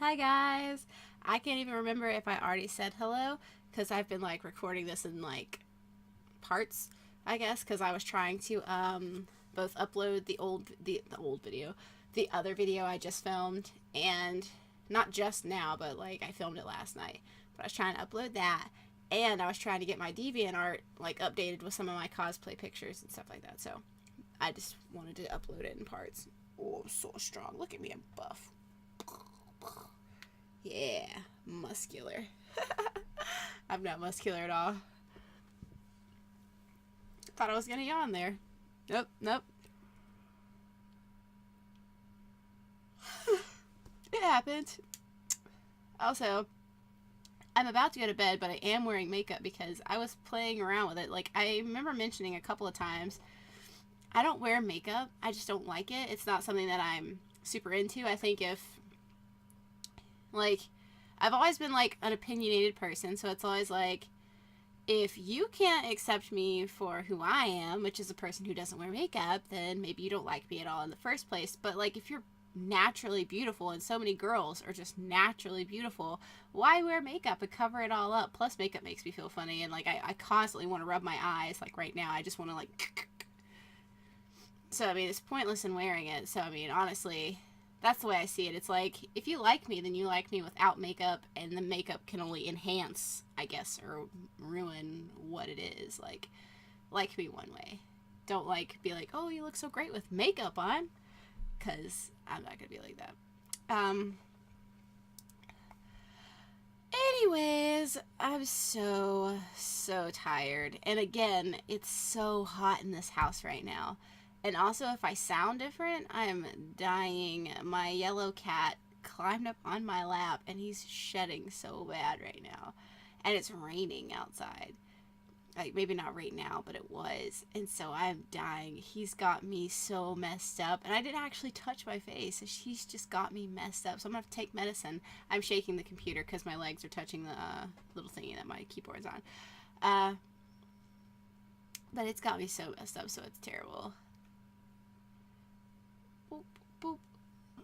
Hi guys. I can't even remember if I already said hello because I've been like recording this in like parts, I guess, because I was trying to both upload the old video, the other video I just filmed, and not just now, but like I filmed it last night. But I was trying to upload that, and I was trying to get my DeviantArt like updated with some of my cosplay pictures and stuff like that. So I just wanted to upload it in parts. Oh, so strong. Look at me, I'm buff. Yeah, muscular. I'm not muscular at all. Thought I was gonna yawn there. Nope, nope. It happened. Also, I'm about to go to bed, but I am wearing makeup because I was playing around with it. Like, I remember mentioning a couple of times, I don't wear makeup. I just don't like it. It's not something that I'm super into. I think like, I've always been, like, an opinionated person, so it's always, like, if you can't accept me for who I am, which is a person who doesn't wear makeup, then maybe you don't like me at all in the first place. But, like, if you're naturally beautiful, and so many girls are just naturally beautiful, why wear makeup and cover it all up? Plus, makeup makes me feel funny, and, like, I constantly want to rub my eyes. Like, right now, I just want to, like... So, I mean, it's pointless in wearing it. So, I mean, honestly... That's the way I see it. It's like, if you like me, then you like me without makeup, and the makeup can only enhance, I guess, or ruin what it is. Like me one way. Don't, like, be like, oh, you look so great with makeup on, because I'm not going to be like that. Anyways, I'm so tired. And again, it's so hot in this house right now. And also, if I sound different, I'm dying. My yellow cat climbed up on my lap, and he's shedding so bad right now. And it's raining outside. Like, maybe not right now, but it was. And so I'm dying. He's got me so messed up. And I didn't actually touch my face. He's just got me messed up. So I'm going to have to take medicine. I'm shaking the computer because my legs are touching the little thingy that my keyboard's on. But it's got me so messed up, so it's terrible. Boop, boop.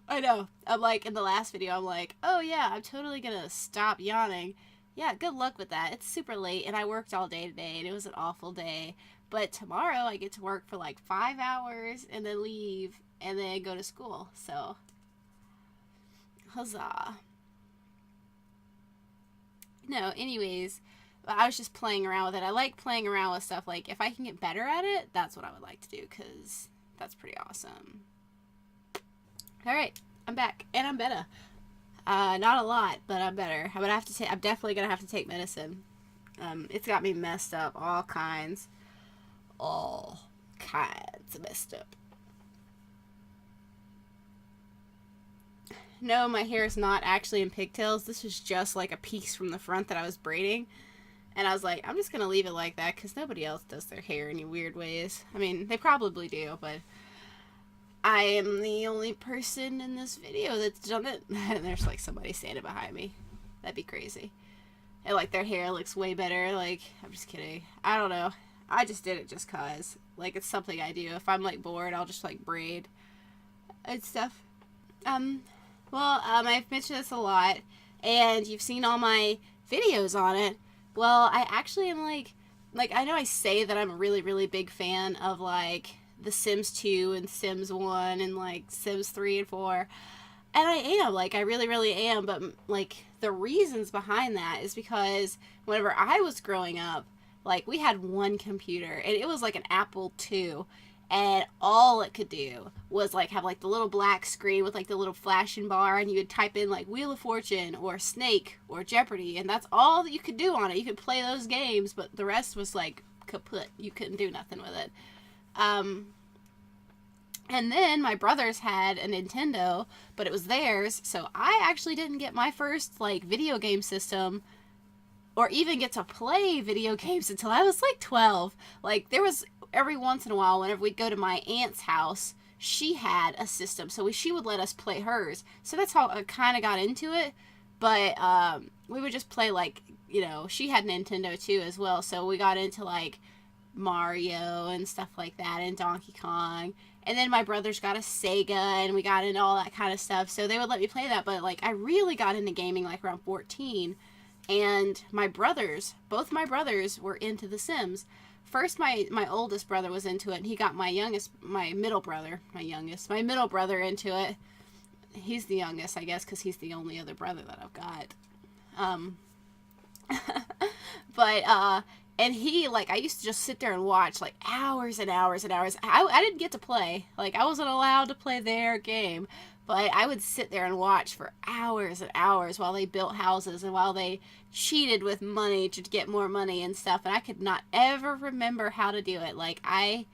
I know. I'm like, in the last video, I'm like, oh yeah, I'm totally gonna stop yawning. Yeah, good luck with that. It's super late, and I worked all day today, and it was an awful day. But tomorrow, I get to work for like 5 hours, and then leave, and then go to school. So, huzzah. No, anyways, I was just playing around with it. I like playing around with stuff. Like, if I can get better at it, that's what I would like to do, because that's pretty awesome. Alright, I'm back, and I'm better. Not a lot, but I'm better. I'm definitely gonna have to take medicine. It's got me messed up, all kinds of messed up. No, my hair is not actually in pigtails. This is just like a piece from the front that I was braiding. And I was like, I'm just gonna leave it like that because nobody else does their hair any weird ways. I mean, they probably do, but I am the only person in this video that's done it. And there's like somebody standing behind me. That'd be crazy. And like their hair looks way better. Like, I'm just kidding. I don't know. I just did it just cause. Like, it's something I do. If I'm like bored, I'll just like braid and stuff. I've mentioned this a lot, and you've seen all my videos on it. Well, I actually am like I know I say that I'm a really, really big fan of like The Sims 2 and Sims 1 and like Sims 3 and 4. And I am, like, I really, really am. But like the reasons behind that is because whenever I was growing up, like, we had one computer, and it was like an Apple II. And all it could do was like have like the little black screen with like the little flashing bar, and you would type in like Wheel of Fortune or Snake or Jeopardy, and that's all that you could do on it. You could play those games, but the rest was like kaput. You couldn't do nothing with it. And then my brothers had a Nintendo, but it was theirs, so I actually didn't get my first like video game system or even get to play video games until I was like 12. Like, there was every once in a while, whenever we'd go to my aunt's house, she had a system, so she would let us play hers. So that's how I kind of got into it. But we would just play, like, you know, she had Nintendo too as well, so we got into like Mario and stuff like that, and Donkey Kong. And then my brothers got a Sega, and we got into all that kind of stuff. So they would let me play that. But, like, I really got into gaming, like, around 14. And both my brothers were into The Sims. First, my oldest brother was into it, and he got my middle brother into it. He's the youngest, I guess, because he's the only other brother that I've got. And he, like, I used to just sit there and watch, like, hours and hours and hours. I didn't get to play. Like, I wasn't allowed to play their game. But I would sit there and watch for hours and hours while they built houses and while they cheated with money to get more money and stuff. And I could not ever remember how to do it. Like, I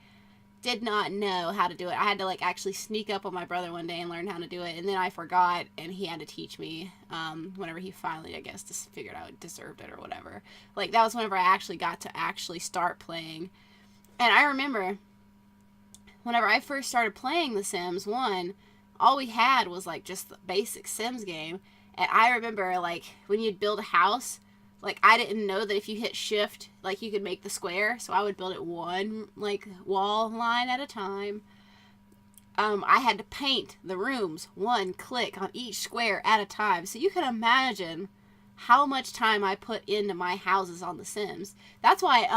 did not know how to do it. I had to, like, actually sneak up on my brother one day and learn how to do it. And then I forgot, and he had to teach me whenever he finally, I guess, just figured out deserved it or whatever. Like, that was whenever I actually got to actually start playing. And I remember whenever I first started playing The Sims 1, all we had was, like, just the basic Sims game. And I remember, like, when you'd build a house, like, I didn't know that if you hit shift, like, you could make the square. So I would build it one, like, wall line at a time. I had to paint the rooms one click on each square at a time. So you can imagine how much time I put into my houses on The Sims. That's why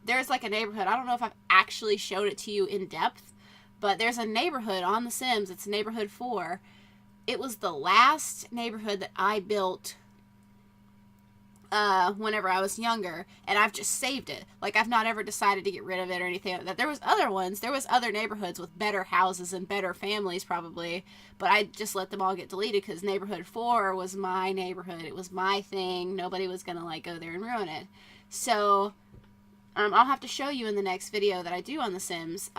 there's, like, a neighborhood. I don't know if I've actually showed it to you in depth, but there's a neighborhood on The Sims. It's neighborhood 4. It was the last neighborhood that I built whenever I was younger, and I've just saved it. Like, I've not ever decided to get rid of it or anything like that. There was other ones. There was other neighborhoods with better houses and better families probably, but I just let them all get deleted because neighborhood 4 was my neighborhood. It was my thing. Nobody was gonna, like, go there and ruin it. So I'll have to show you in the next video that I do on The Sims,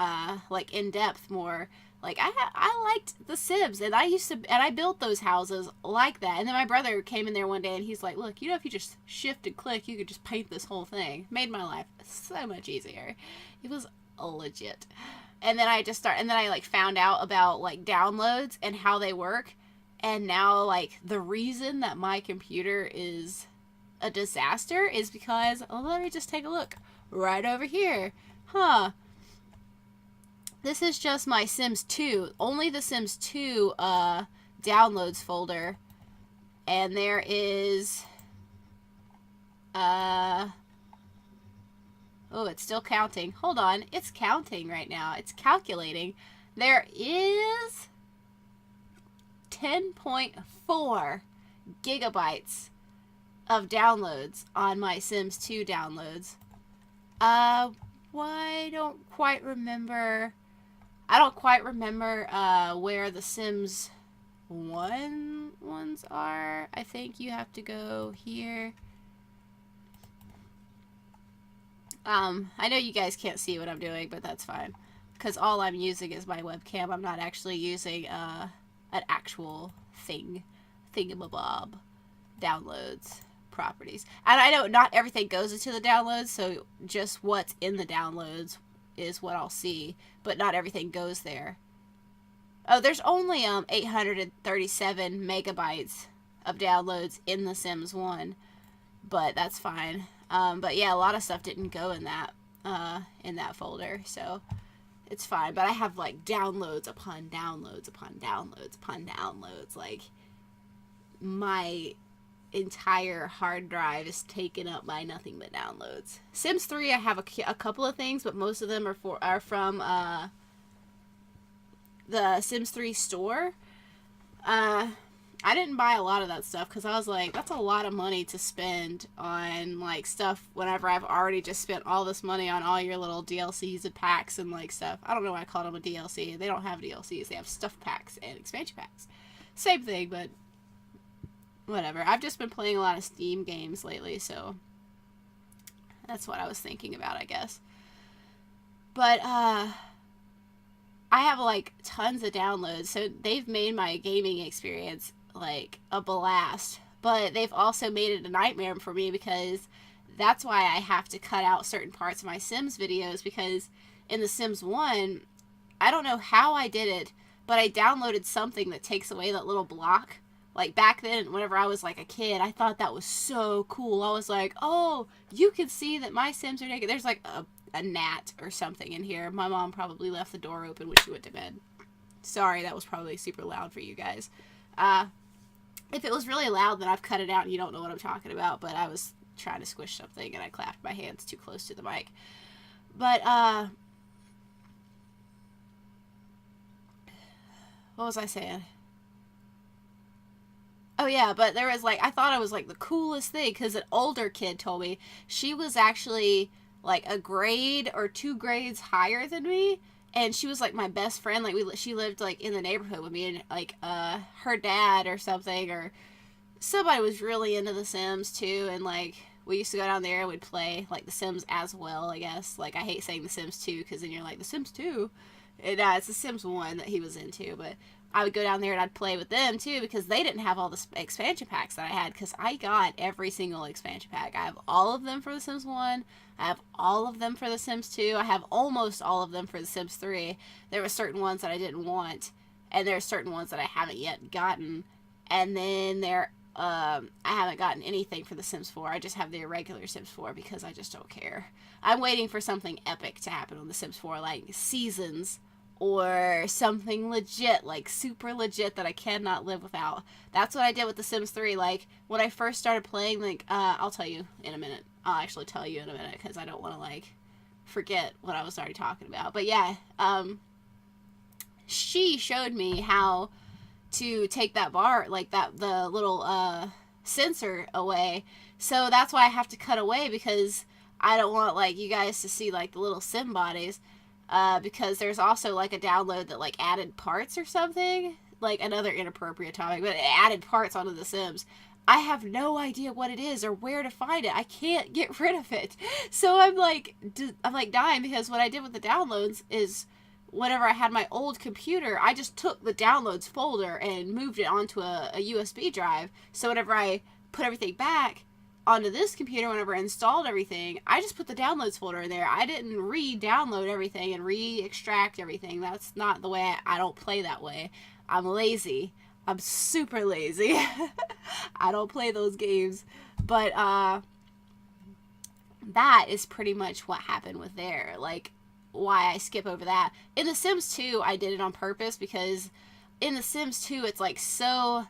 like, in depth more. Like, I liked The Sims, and I built those houses like that. And then my brother came in there one day, and he's like, look, you know, if you just shift and click, you could just paint this whole thing. Made my life so much easier. It was legit. And then I like found out about, like, downloads and how they work. And now, like, the reason that my computer is a disaster is because, let me just take a look right over here. This is just my Sims 2. Only the Sims 2 downloads folder. And there is... oh, it's still counting. Hold on. It's counting right now. It's calculating. There is 10.4 gigabytes of downloads on my Sims 2 downloads. I don't quite remember where the Sims 1 ones are. I think you have to go here. I know you guys can't see what I'm doing, but that's fine. Because all I'm using is my webcam. I'm not actually using an actual thingamabob downloads properties. And I know not everything goes into the downloads, so just what's in the downloads is what I'll see, but not everything goes there. Oh, there's only 837 megabytes of downloads in The Sims 1, but that's fine. But yeah, a lot of stuff didn't go in that folder, so it's fine. But I have, like, downloads upon downloads upon downloads upon downloads. Like, my entire hard drive is taken up by nothing but downloads. Sims 3, I have a couple of things, but most of them are from the Sims 3 store. I didn't buy a lot of that stuff because I was like, that's a lot of money to spend on, like, stuff whenever I've already just spent all this money on all your little DLCs and packs and, like, stuff. I don't know why I called them a DLC. They don't have DLCs. They have stuff packs and expansion packs. Same thing, but whatever. I've just been playing a lot of Steam games lately, so that's what I was thinking about, I guess. But, I have, like, tons of downloads, so they've made my gaming experience, like, a blast. But they've also made it a nightmare for me because that's why I have to cut out certain parts of my Sims videos, because in The Sims 1, I don't know how I did it, but I downloaded something that takes away that little block. Like, back then, whenever I was, like, a kid, I thought that was so cool. I was like, oh, you can see that my Sims are naked. There's, like, a gnat or something in here. My mom probably left the door open when she went to bed. Sorry, that was probably super loud for you guys. If it was really loud, then I've cut it out and you don't know what I'm talking about, but I was trying to squish something and I clapped my hands too close to the mic. But, what was I saying? Oh yeah, but there was like, I thought it was like the coolest thing because an older kid told me she was actually like a grade or 2 grades higher than me, and she was like my best friend. Like she lived like in the neighborhood with me, and like her dad or something, or somebody was really into The Sims too, and like we used to go down there and we'd play like The Sims as well, I guess. Like I hate saying The Sims 2 because then you're like The Sims 2. And it's The Sims 1 that he was into, but I would go down there and I'd play with them too because they didn't have all the expansion packs that I had, because I got every single expansion pack. I have all of them for The Sims 1. I have all of them for The Sims 2. I have almost all of them for The Sims 3. There were certain ones that I didn't want, and there are certain ones that I haven't yet gotten. And then I haven't gotten anything for The Sims 4. I just have the irregular Sims 4 because I just don't care. I'm waiting for something epic to happen on The Sims 4, like seasons or something legit, like super legit that I cannot live without. That's what I did with The Sims 3. Like when I first started playing, like I'll tell you in a minute. I'll actually tell you in a minute because I don't want to like forget what I was already talking about. But yeah, she showed me how to take that bar, like the little sensor away. So that's why I have to cut away, because I don't want like you guys to see like the little sim bodies. Because there's also like a download that like added parts or something, like another inappropriate topic, but it added parts onto The Sims. I have no idea what it is or where to find it. I can't get rid of it. So I'm like dying, because what I did with the downloads is whenever I had my old computer, I just took the downloads folder and moved it onto a USB drive. So whenever I put everything back onto this computer, whenever I installed everything, I just put the downloads folder in there. I didn't re-download everything and re-extract everything. That's not the way. I don't play that way. I'm lazy. I'm super lazy. I don't play those games. But that is pretty much what happened with there. Like, why I skip over that. In The Sims 2, I did it on purpose, because in The Sims 2, it's like so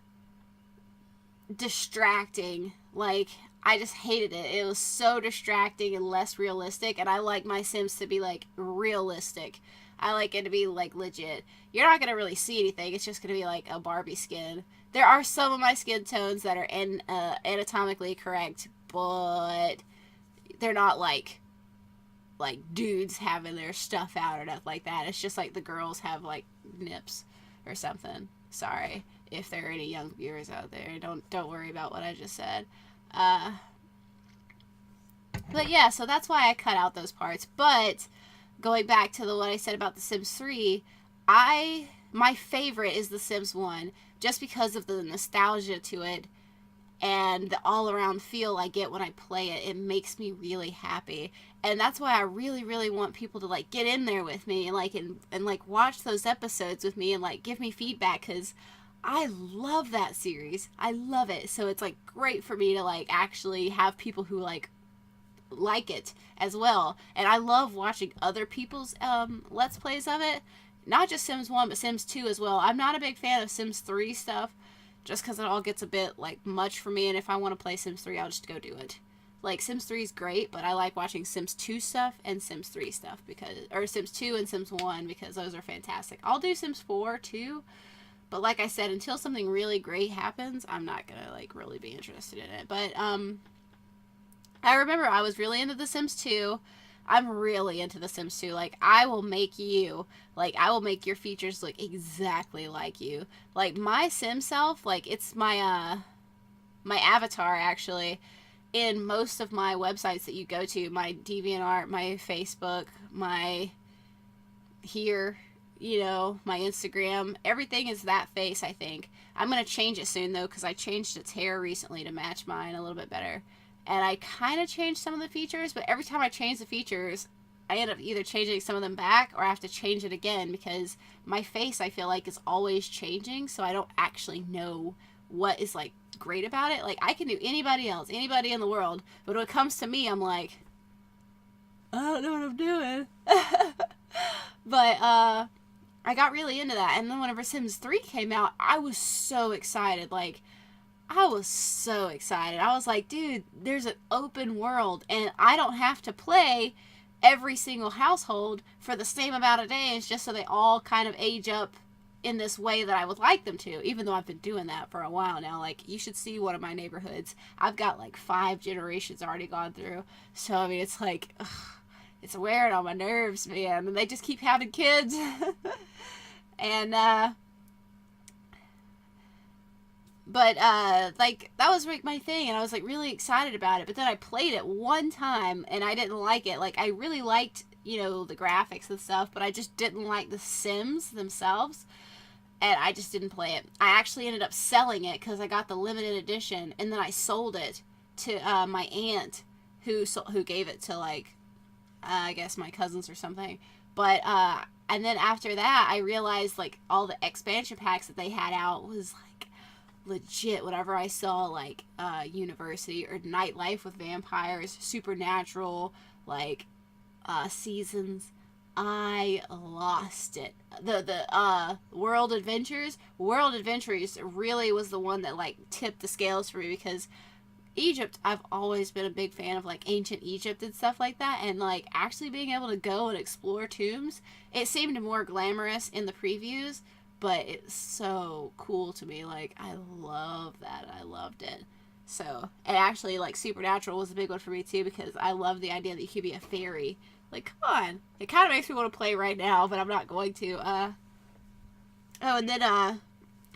distracting. Like, I just hated it. It was so distracting and less realistic, and I like my Sims to be like realistic. I like it to be like legit. You're not going to really see anything. It's just going to be like a Barbie skin. There are some of my skin tones that are anatomically correct, but they're not like dudes having their stuff out or nothing like that. It's just like the girls have like nips or something. Sorry if there are any young viewers out there. Don't worry about what I just said. But yeah, so that's why I cut out those parts. But going back to what I said about The Sims 3, my favorite is The Sims 1, just because of the nostalgia to it and the all-around feel I get when I play it. It makes me really happy, and that's why I really, really want people to like get in there with me and like watch those episodes with me and like give me feedback, because I love that series. I love it. So it's like great for me to like actually have people who like it as well. And I love watching other people's let's plays of it. Not just Sims 1, but Sims 2 as well. I'm not a big fan of Sims 3 stuff, just because it all gets a bit like much for me, and if I want to play Sims 3, I'll just go do it. Like Sims 3 is great, but I like watching Sims 2 stuff and Sims 3 stuff, or Sims 2 and Sims 1, because those are fantastic. I'll do Sims 4 too. But like I said, until something really great happens, I'm not going to like really be interested in it. But I remember I was really into The Sims 2. I'm really into The Sims 2. Like, I will make you, like, I will make your features look exactly like you. Like, my Sim self, like, it's my, my avatar, actually, in most of my websites that you go to. My DeviantArt, my Facebook, my here, you know, my Instagram. Everything is that face, I think. I'm going to change it soon, though, because I changed its hair recently to match mine a little bit better. And I kind of changed some of the features, but every time I change the features, I end up either changing some of them back or I have to change it again, because my face, I feel like, is always changing, so I don't actually know what is, like, great about it. Like, I can do anybody else, anybody in the world, but when it comes to me, I'm like, I don't know what I'm doing. But I got really into that, and then whenever Sims 3 came out, I was so excited. Like, I was so excited. I was like, dude, there's an open world, and I don't have to play every single household for the same amount of days just so they all kind of age up in this way that I would like them to, even though I've been doing that for a while now. Like, you should see one of my neighborhoods. I've got like 5 generations already gone through. So, I mean, it's like, ugh, it's wearing on my nerves, man. And they just keep having kids. And, like, that was like my thing, and I was like really excited about it. But then I played it one time and I didn't like it. Like, I really liked, you know, the graphics and stuff, but I just didn't like the Sims themselves, and I just didn't play it. I actually ended up selling it because I got the limited edition, and then I sold it to my aunt who gave it to, like, I guess my cousins or something. But and then after that, I realized, like, all the expansion packs that they had out was like legit. Whatever I saw, like, University or Nightlife with Vampires, Supernatural, like, Seasons, I lost it. The World Adventures really was the one that, like, tipped the scales for me, because Egypt, I've always been a big fan of, like, ancient Egypt and stuff like that, and, like, actually being able to go and explore tombs, it seemed more glamorous in the previews, but it's so cool to me. Like, I love that. I loved it. So, and actually, like, Supernatural was a big one for me too, because I love the idea that you could be a fairy. Like, come on. It kind of makes me want to play right now, but I'm not going to. Oh, and then,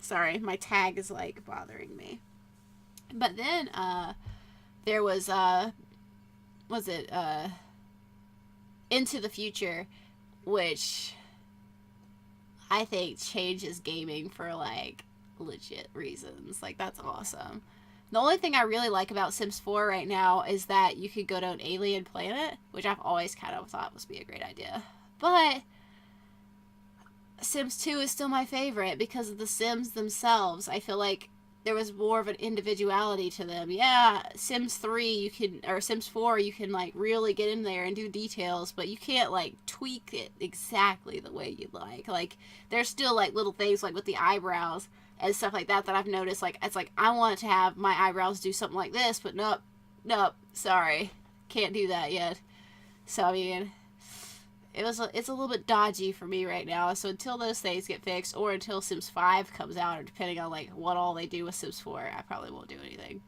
sorry, my tag is, like, bothering me. But then, there was, Into the Future, which I think changes gaming for, like, legit reasons. Like, that's awesome. The only thing I really like about Sims 4 right now is that you could go to an alien planet, which I've always kind of thought would be a great idea. But Sims 2 is still my favorite because of the Sims themselves. I feel like there was more of an individuality to them. Yeah, Sims 3 or Sims 4 you can, like, really get in there and do details, but you can't, like, tweak it exactly the way you'd like. Like, there's still, like, little things, like, with the eyebrows and stuff like that I've noticed. Like, it's like, I want to have my eyebrows do something like this, but nope, sorry, can't do that yet. So, I mean, it's a little bit dodgy for me right now. So until those things get fixed, or until Sims 5 comes out, or depending on, like, what all they do with Sims 4, I probably won't do anything.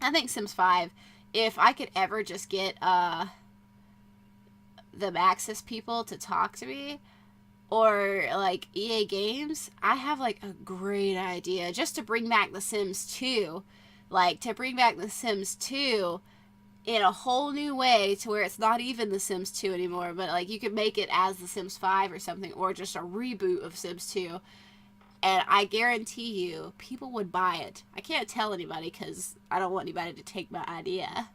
I think Sims 5, if I could ever just get the Maxis people to talk to me, or, like, EA Games, I have, like, a great idea just to bring back The Sims 2. Like, to bring back The Sims 2 in a whole new way, to where it's not even The Sims 2 anymore, but, like, you could make it as The Sims 5 or something, or just a reboot of Sims 2. And I guarantee you, people would buy it. I can't tell anybody because I don't want anybody to take my idea.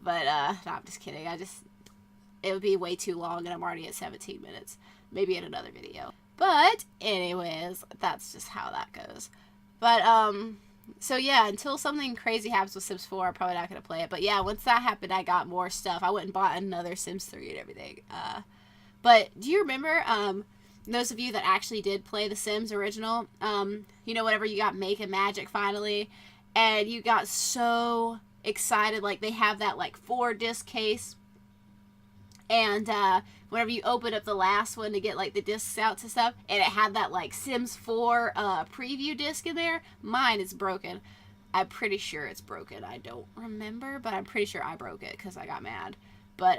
But, no, I'm just kidding. It would be way too long, and I'm already at 17 minutes. Maybe in another video. But, anyways, that's just how that goes. But, so yeah, until something crazy happens with Sims 4, I'm probably not going to play it. But yeah, once that happened, I got more stuff. I went and bought another Sims 3 and everything. But, do you remember, those of you that actually did play the Sims original, you know, whenever you got Make and Magic finally, and you got so excited, like, they have that, like, 4-disc case, and, whenever you open up the last one to get, like, the discs out to stuff, and it had that, like, Sims 4 preview disc in there, mine is broken. I'm pretty sure it's broken. I don't remember, but I'm pretty sure I broke it because I got mad. But,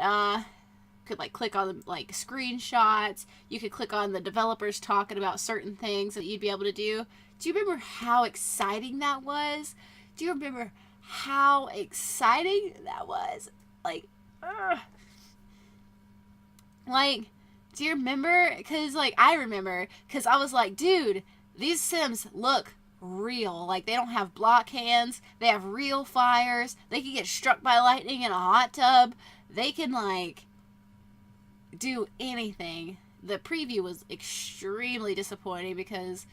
could, like, click on the, like, screenshots. You could click on the developers talking about certain things that you'd be able to do. Do you remember how exciting that was? Do you remember how exciting that was? Like, like, do you remember? Because, like, I remember, because I was like, dude, these Sims look real. Like, they don't have block hands. They have real fires. They can get struck by lightning in a hot tub. They can, like, do anything. The preview was extremely disappointing because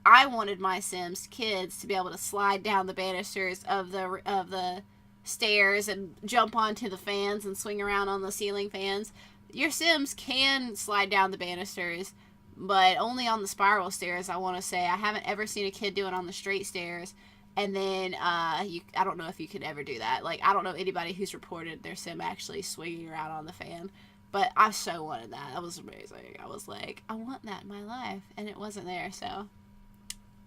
I wanted my Sims kids to be able to slide down the banisters of the stairs and jump onto the fans and swing around on the ceiling fans. Your Sims can slide down the banisters, but only on the spiral stairs, I want to say. I haven't ever seen a kid do it on the straight stairs. And then, I don't know if you could ever do that. Like, I don't know anybody who's reported their Sim actually swinging around on the fan. But I so wanted that. That was amazing. I was like, I want that in my life. And it wasn't there, so.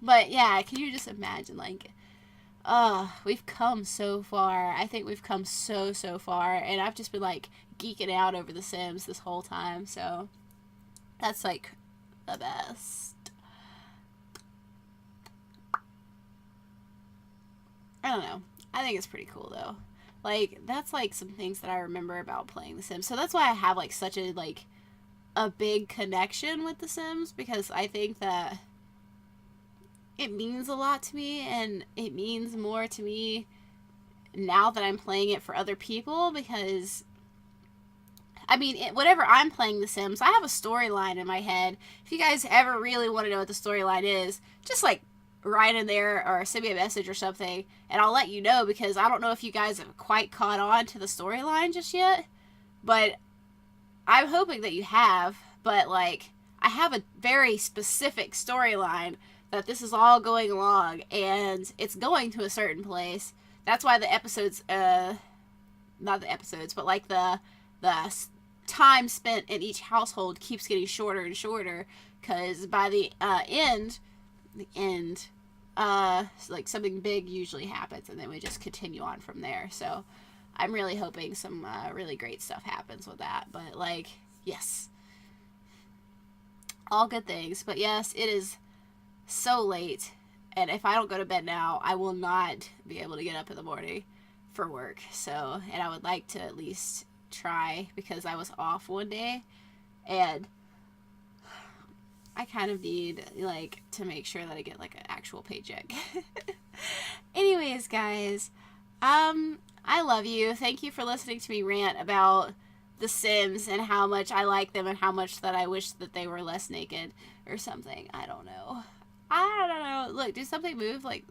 But, yeah, can you just imagine, like, we've come so far. I think we've come so far. And I've just been, like, geeking out over The Sims this whole time. So, that's, like, the best. I don't know. I think it's pretty cool, though. Like, that's, like, some things that I remember about playing The Sims. So that's why I have, like, such a, like, a big connection with The Sims. Because I think that it means a lot to me. And it means more to me now that I'm playing it for other people. Because, I mean, whenever I'm playing The Sims, I have a storyline in my head. If you guys ever really want to know what the storyline is, just, like, write in there or send me a message or something, and I'll let you know, because I don't know if you guys have quite caught on to the storyline just yet, but I'm hoping that you have. But, like, I have a very specific storyline that this is all going along, and it's going to a certain place. That's why the episodes, not the episodes, but, like, the time spent in each household keeps getting shorter and shorter, because by the end, like, something big usually happens, and then we just continue on from there. So I'm really hoping some really great stuff happens with that. But, like, yes, all good things. But yes, it is so late, and if I don't go to bed now, I will not be able to get up in the morning for work. So, and I would like to at least try, because I was off one day, and I kind of need, like, to make sure that I get, like, an actual paycheck. Anyways, guys, I love you. Thank you for listening to me rant about The Sims and how much I like them and how much that I wish that they were less naked or something. I don't know. Look, did something move? Like,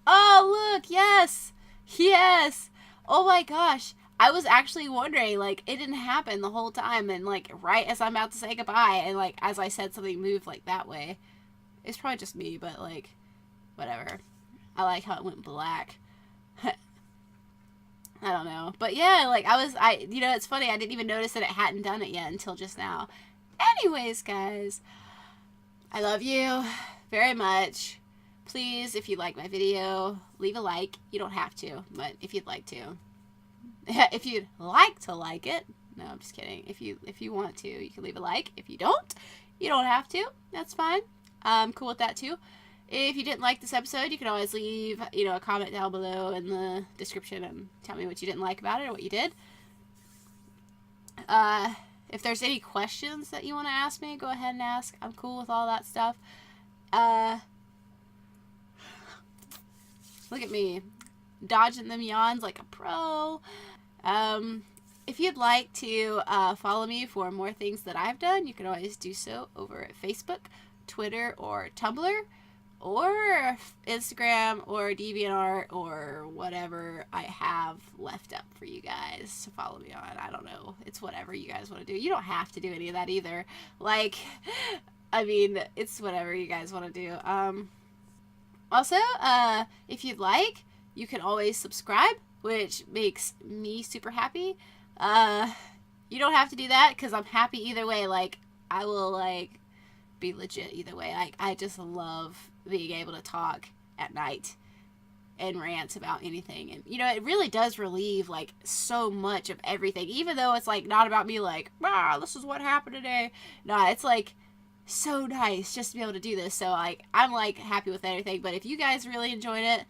oh, look, yes! Yes! Oh my gosh. I was actually wondering, like, it didn't happen the whole time, and, like, right as I'm about to say goodbye, and, like, as I said, something moved, like, that way. It's probably just me, but, like, whatever. I like how it went black. I don't know. But, yeah, like, you know, it's funny, I didn't even notice that it hadn't done it yet until just now. Anyways, guys, I love you very much. Please, if you like my video, leave a like. You don't have to, but if you'd like to. If you'd like to like it, no, I'm just kidding. If you want to, you can leave a like. If you don't, you don't have to. That's fine. I'm cool with that too. If you didn't like this episode, you can always leave, you know, a comment down below in the description and tell me what you didn't like about it or what you did. If there's any questions that you want to ask me, go ahead and ask. I'm cool with all that stuff. Look at me, dodging them yawns like a pro. If you'd like to follow me for more things that I've done, you can always do so over at Facebook, Twitter, or Tumblr, or Instagram, or DeviantArt, or whatever I have left up for you guys to follow me on. I don't know. It's whatever you guys want to do. You don't have to do any of that either. Like, I mean, it's whatever you guys want to do. Also, if you'd like, you can always subscribe, which makes me super happy. You don't have to do that, because I'm happy either way. Like, I will, like, be legit either way. Like, I just love being able to talk at night and rant about anything. And, you know, it really does relieve, like, so much of everything. Even though it's, like, not about me, like, this is what happened today. No, it's, like, so nice just to be able to do this. So, like, I'm, like, happy with everything. But if you guys really enjoyed it,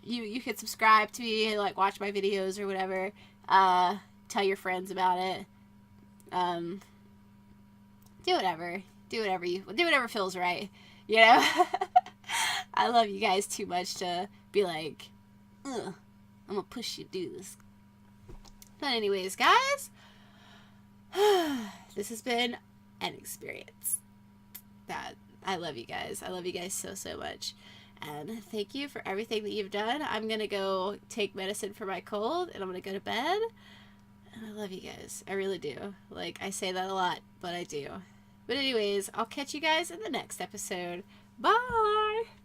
you could subscribe to me and, like, watch my videos or whatever. Tell your friends about it. Do whatever. Do whatever feels right. You know? I love you guys too much to be like, I'm gonna push you to do this. But anyways, guys, this has been an experience. That I love you guys. I love you guys so much. And thank you for everything that you've done. I'm going to go take medicine for my cold, and I'm going to go to bed. And I love you guys. I really do. Like, I say that a lot, but I do. But anyways, I'll catch you guys in the next episode. Bye!